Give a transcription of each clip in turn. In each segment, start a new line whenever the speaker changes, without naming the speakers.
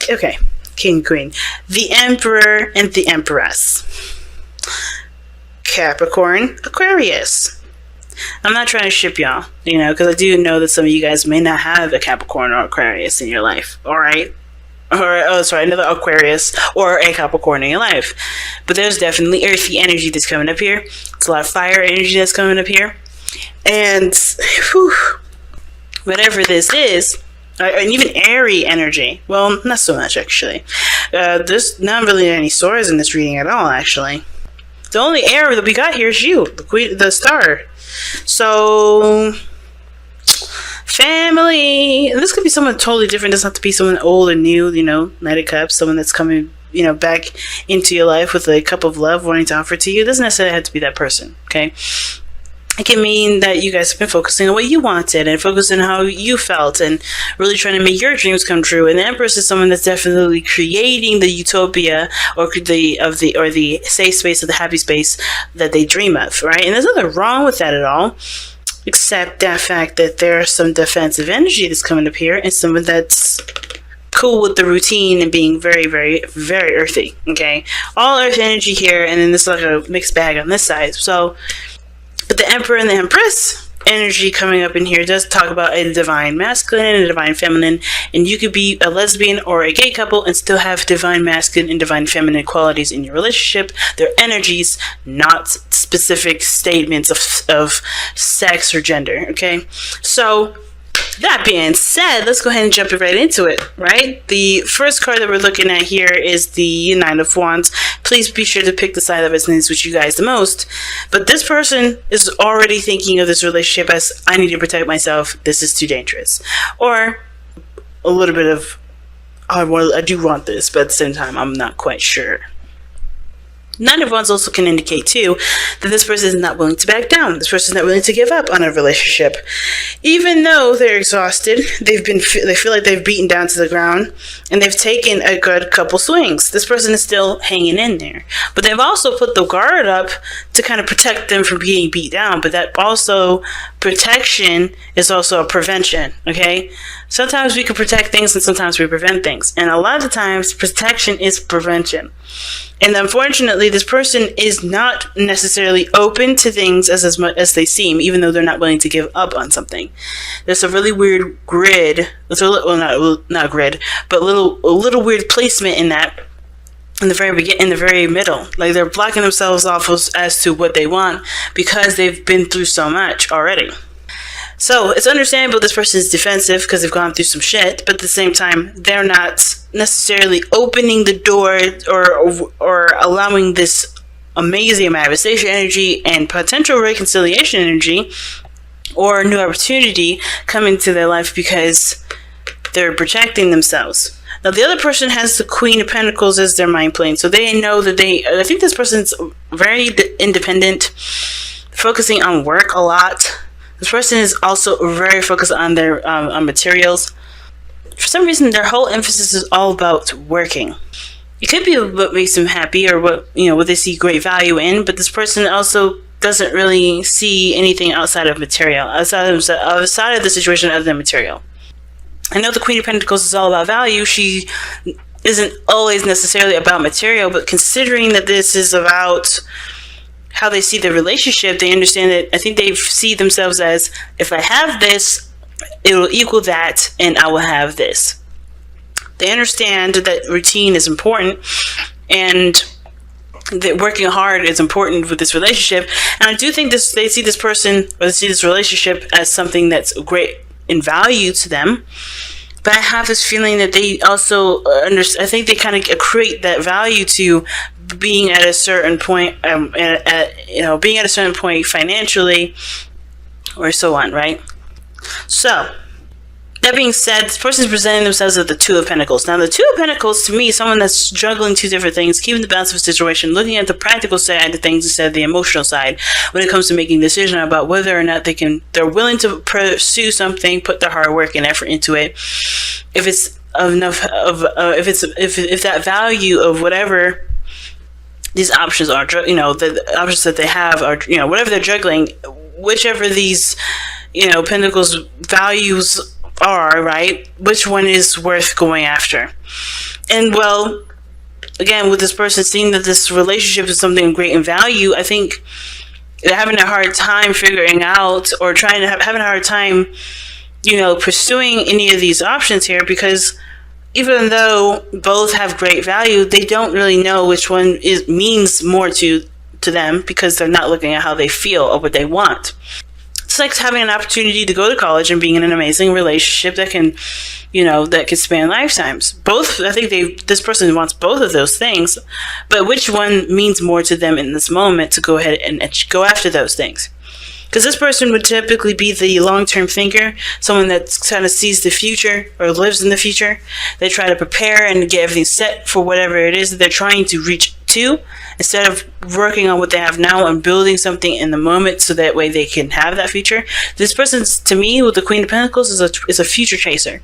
Okay, king, queen. The emperor and the empress. Capricorn, Aquarius. I'm not trying to ship y'all, because I do know that some of you guys may not have a Capricorn or Aquarius in your life, alright? Another Aquarius or a Capricorn in your life. But there's definitely earthy energy that's coming up here. It's a lot of fire energy that's coming up here. And whatever this is, and even airy energy. Well, not so much, actually. There's not really any swords in this reading at all, actually. The only air that we got here is you, the queen, the star. So, family. And this could be someone totally different. It doesn't have to be someone old or new, Knight of Cups, someone that's coming, back into your life with a cup of love wanting to offer to you. It doesn't necessarily have to be that person, okay? It can mean that you guys have been focusing on what you wanted and focusing on how you felt and really trying to make your dreams come true. And the Empress is someone that's definitely creating the utopia or the safe space or the happy space that they dream of, right? And there's nothing wrong with that at all, except that fact that there's some defensive energy that's coming up here and someone that's cool with the routine and being very, very, very earthy, okay? All earth energy here, and then there's like a mixed bag on this side. But the Emperor and the Empress energy coming up in here does talk about a divine masculine and a divine feminine, and you could be a lesbian or a gay couple and still have divine masculine and divine feminine qualities in your relationship. They're energies, not specific statements of sex or gender, okay? So, that being said, let's go ahead and jump right into it, right? The first card that we're looking at here is the Nine of Wands. Please be sure to pick the side that resonates with you guys the most. But this person is already thinking of this relationship as, I need to protect myself, this is too dangerous. Or a little bit of, I do want this, but at the same time, I'm not quite sure. Nine of Wands also can indicate, too, that this person is not willing to back down. This person is not willing to give up on a relationship. Even though they're exhausted, they feel like they've beaten down to the ground, and they've taken a good couple swings. This person is still hanging in there. But they've also put the guard up to kind of protect them from being beat down. But that also, protection is also a prevention, okay? Sometimes we can protect things and sometimes we prevent things. And a lot of the times, protection is prevention. And unfortunately, this person is not necessarily open to things as much as they seem, even though they're not willing to give up on something. There's a really weird grid. Not grid, but a little weird placement in that. In the very middle, like they're blocking themselves off as to what they want because they've been through so much already. So it's understandable this person is defensive because they've gone through some shit, but at the same time, they're not necessarily opening the door or allowing this amazing manifestation energy and potential reconciliation energy or new opportunity come into their life because they're protecting themselves. Now, the other person has the Queen of Pentacles as their mind plane, so they know that I think this person's very independent, focusing on work a lot. This person is also very focused on their on materials. For some reason, their whole emphasis is all about working. It could be what makes them happy or what they see great value in, but this person also doesn't really see anything outside of material, outside of the situation other than material. I know the Queen of Pentacles is all about value. She isn't always necessarily about material, but considering that this is about how they see the relationship, they understand that I think they see themselves as, if I have this, it will equal that, and I will have this. They understand that routine is important, and that working hard is important with this relationship. And I do think they see this person, or they see this relationship as something that's great in value to them. But I have this feeling that they also I think they kind of equate that value to being at a certain point, being at a certain point financially, or so on, right? So, that being said, this person is presenting themselves as the Two of Pentacles. Now, the Two of Pentacles, to me, is someone that's juggling two different things, keeping the balance of a situation, looking at the practical side of things instead of the emotional side when it comes to making a decision about whether or not they're willing to pursue something, put their hard work and effort into it. If it's enough if that value of whatever these options are, the options that they have are, whatever they're juggling, whichever these, Pentacles values are, right? Which one is worth going after? And well, again, with this person seeing that this relationship is something of great in value, I think they're having a hard time figuring out, or trying to having a hard time, pursuing any of these options here, because even though both have great value, they don't really know which one means more to them, because they're not looking at how they feel or what they want. It's like having an opportunity to go to college and being in an amazing relationship that can, that can span lifetimes. Both, I think this person wants both of those things, but which one means more to them in this moment to go ahead and go after those things? Because this person would typically be the long-term thinker, someone that kind of sees the future or lives in the future. They try to prepare and get everything set for whatever it is that they're trying to reach to, instead of working on what they have now and building something in the moment so that way they can have that future. This person, to me, with the Queen of Pentacles, is a future chaser,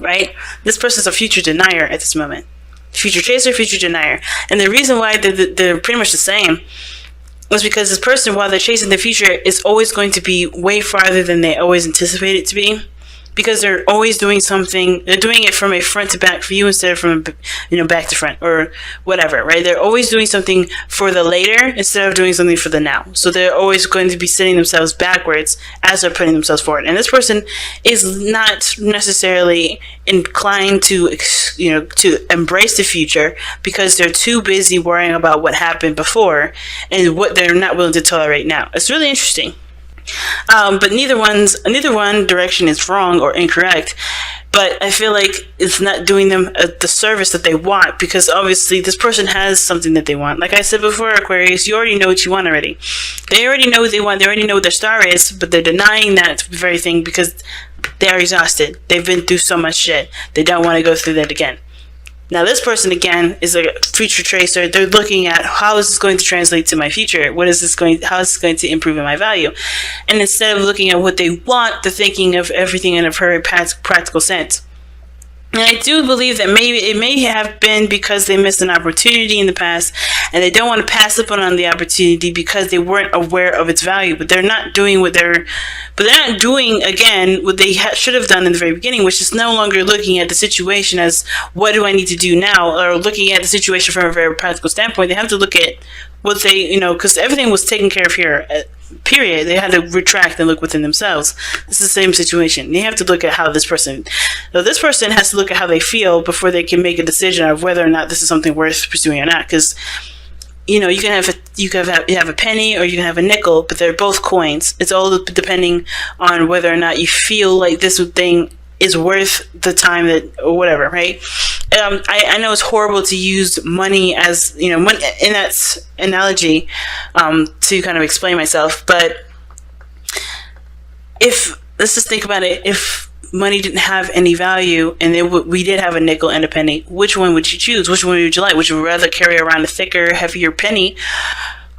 right? This person's a future denier at this moment. Future chaser, future denier. And the reason why they're pretty much the same was because this person, while they're chasing the future, is always going to be way farther than they always anticipate it to be, because they're always doing something. They're doing it from a front to back view instead of from back to front or whatever, right? They're always doing something for the later instead of doing something for the now. So they're always going to be setting themselves backwards as they're putting themselves forward. And this person is not necessarily inclined to embrace the future, because they're too busy worrying about what happened before and what they're not willing to tolerate now. It's really interesting. But neither one direction is wrong or incorrect, but I feel like it's not doing them the service that they want, because obviously this person has something that they want. Like I said before, Aquarius, you already know what you want already. They already know what they want. They already know what their star is, but they're denying that very thing because they are exhausted. They've been through so much shit. They don't want to go through that again. Now, this person, again, is a future tracer. They're looking at, how is this going to translate to my future? How is this going to improve in my value? And instead of looking at what they want, they're thinking of everything in a very practical sense. And I do believe that maybe it may have been because they missed an opportunity in the past, and they don't want to pass up on the opportunity because they weren't aware of its value. But they're not doing again what they should have done in the very beginning, which is no longer looking at the situation as, what do I need to do now, or looking at the situation from a very practical standpoint. They have to look at what they, because everything was taken care of here. Period. They had to retract and look within themselves. It's the same situation. You have to look at how this person has to look at how they feel before they can make a decision of whether or not this is something worth pursuing or not. Because you can have a penny or you can have a nickel, but they're both coins. It's all depending on whether or not you feel like this thing is worth the time or whatever, right? I know it's horrible to use money as, in that analogy, to kind of explain myself, but let's just think about it, if money didn't have any value and we did have a nickel and a penny, which one would you choose? Which one would you like? Would you rather carry around a thicker, heavier penny,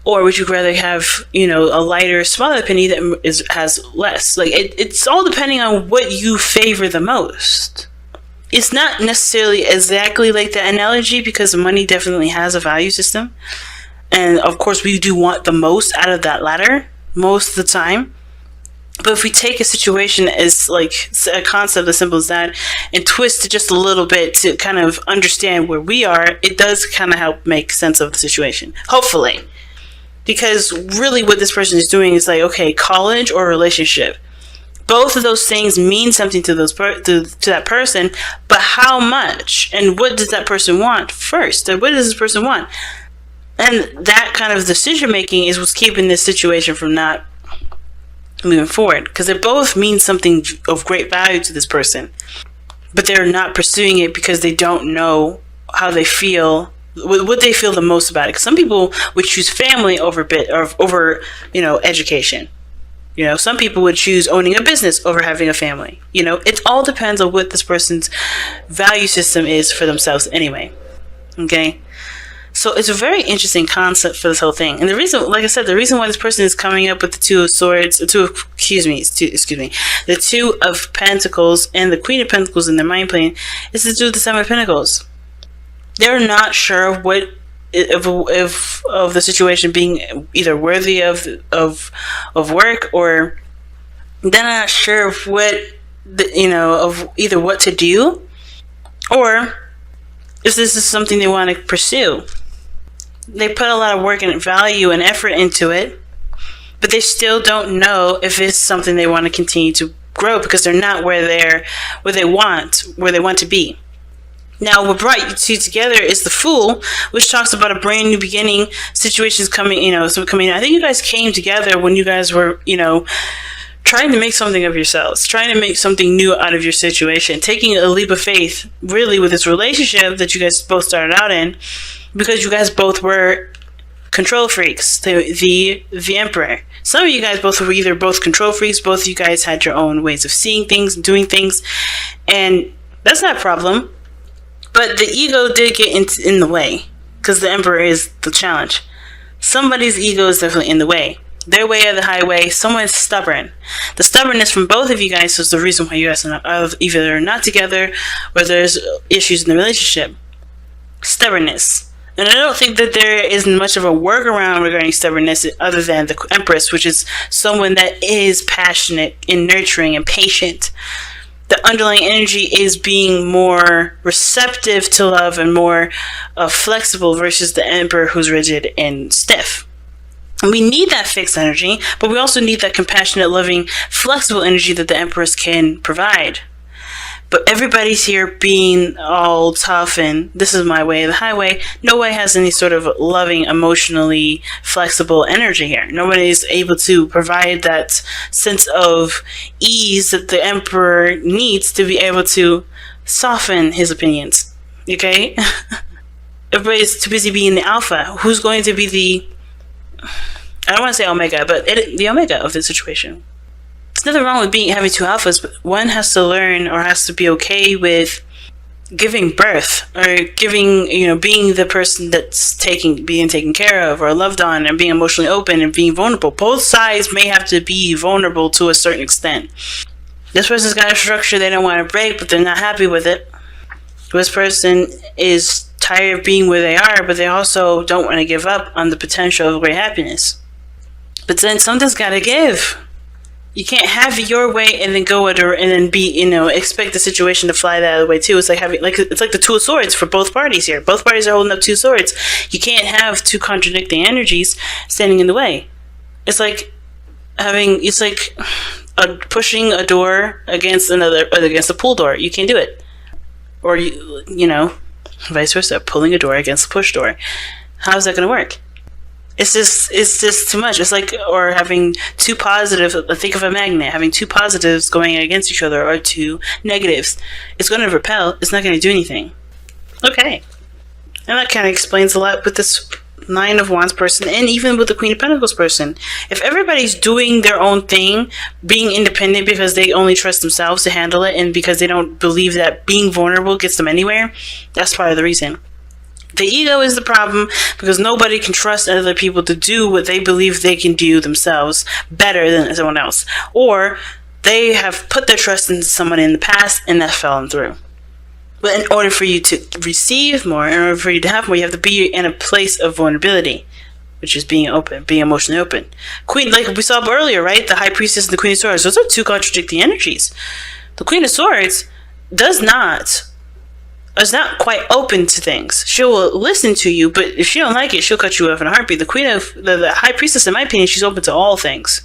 or would you rather have, a lighter, smaller penny that has less? Like, it's all depending on what you favor the most. It's not necessarily exactly like the analogy, because money definitely has a value system. And, of course, we do want the most out of that latter most of the time. But if we take a situation as like a concept as simple as that and twist it just a little bit to kind of understand where we are, it does kind of help make sense of the situation. Hopefully. Because really what this person is doing is like, okay, college or relationship. Both of those things mean something to that person, but how much? And what does that person want first? What does this person want? And that kind of decision making is what's keeping this situation from not moving forward, because they both mean something of great value to this person, but they're not pursuing it because they don't know how they feel, what they feel the most about it. Because some people would choose family over education. Some people would choose owning a business over having a family. It all depends on what this person's value system is for themselves anyway. Okay? So it's a very interesting concept for this whole thing. And the reason, like I said, the reason why this person is coming up with the Two of Pentacles and the Queen of Pentacles in their mind plane is to do with the Seven of Pentacles. They're not sure of what of the situation being either worthy of work, or they're not sure of what of either what to do, or if this is something they want to pursue. They put a lot of work and value and effort into it, but they still don't know if it's something they want to continue to grow, because they're not where they want to be. Now, what brought you two together is the Fool, which talks about a brand new beginning, situations coming. I think you guys came together when you guys were, trying to make something of yourselves, trying to make something new out of your situation, taking a leap of faith, really, with this relationship that you guys both started out in, because you guys both were control freaks. The Emperor. Some of you guys both were either both control freaks, both of you guys had your own ways of seeing things and doing things, and that's not a problem. But the ego did get in the way, because the Emperor is the challenge. Somebody's ego is definitely in the way. Their way or the highway. Someone's stubborn. The stubbornness from both of you guys is the reason why you guys are either not together or there's issues in the relationship. Stubbornness. And I don't think that there is much of a workaround regarding stubbornness other than the Empress, which is someone that is passionate and nurturing and patient. The underlying energy is being more receptive to love and more flexible versus the Emperor, who's rigid and stiff. And we need that fixed energy, but we also need that compassionate, loving, flexible energy that the Empress can provide. But everybody's here being all tough and this is my way or the highway. Nobody has any sort of loving, emotionally flexible energy here. Nobody's able to provide that sense of ease that the Emperor needs to be able to soften his opinions. Okay? Everybody's too busy being the alpha. Who's going to be I don't want to say omega, but the omega of the situation? There's nothing wrong with having two alphas, but one has to learn or has to be okay with giving birth or being the person that's being taken care of or loved on and being emotionally open and being vulnerable. Both sides may have to be vulnerable to a certain extent. This person's got a structure they don't want to break, but they're not happy with it. This person is tired of being where they are, but they also don't want to give up on the potential of great happiness. But then something's got to give. You can't have it your way and then go and then expect the situation to fly that other way too. It's like it's like the Two of Swords for both parties here. Both parties are holding up two swords. You can't have two contradicting energies standing in the way. It's like pushing a door against a pool door. You can't do it. Or vice versa, pulling a door against a push door. How's that going to work? It's just too much. It's like, or having two positives, think of a magnet, having two positives going against each other, or two negatives. It's going to repel. It's not going to do anything. Okay. And that kind of explains a lot with this Nine of Wands person, and even with the Queen of Pentacles person. If everybody's doing their own thing, being independent because they only trust themselves to handle it, and because they don't believe that being vulnerable gets them anywhere, that's part of the reason. The ego is the problem, because nobody can trust other people to do what they believe they can do themselves better than someone else. Or they have put their trust into someone in the past and that fell them through. But in order for you to receive more, in order for you to have more, you have to be in a place of vulnerability, which is being open, being emotionally open. Queen, like we saw earlier, right? The High Priestess and the Queen of Swords, those are two contradicting energies. The Queen of Swords is not quite open to things. She'll listen to you, but if she don't like it, she'll cut you off in a heartbeat. The High Priestess, in my opinion, she's open to all things.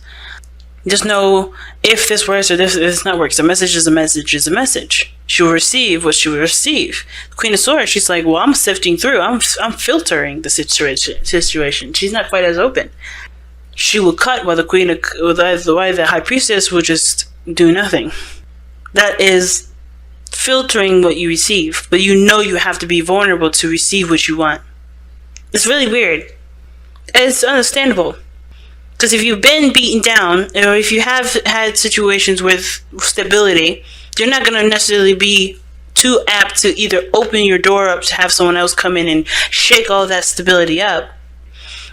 Just know if this works or if this not works. A message is a message is a message. She will receive what she will receive. The Queen of Swords, she's like, well, I'm sifting through. I'm filtering the situation. She's not quite as open. She will cut while the High Priestess will just do nothing. That is filtering what you receive, but you have to be vulnerable to receive what you want. It's really weird. It's understandable, because if you've been beaten down, or if you have had situations with stability, you're not going to necessarily be too apt to either open your door up to have someone else come in and shake all that stability up.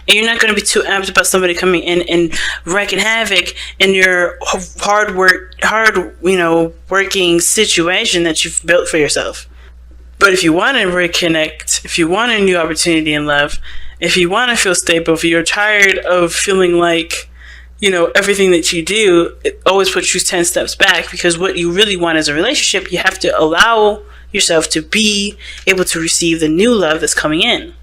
And you're not going to be too amped about somebody coming in and wreaking havoc in your working situation that you've built for yourself. But if you want to reconnect, if you want a new opportunity in love, if you want to feel stable, if you're tired of feeling like everything that you do, it always puts you 10 steps back, because what you really want as a relationship, you have to allow yourself to be able to receive the new love that's coming in.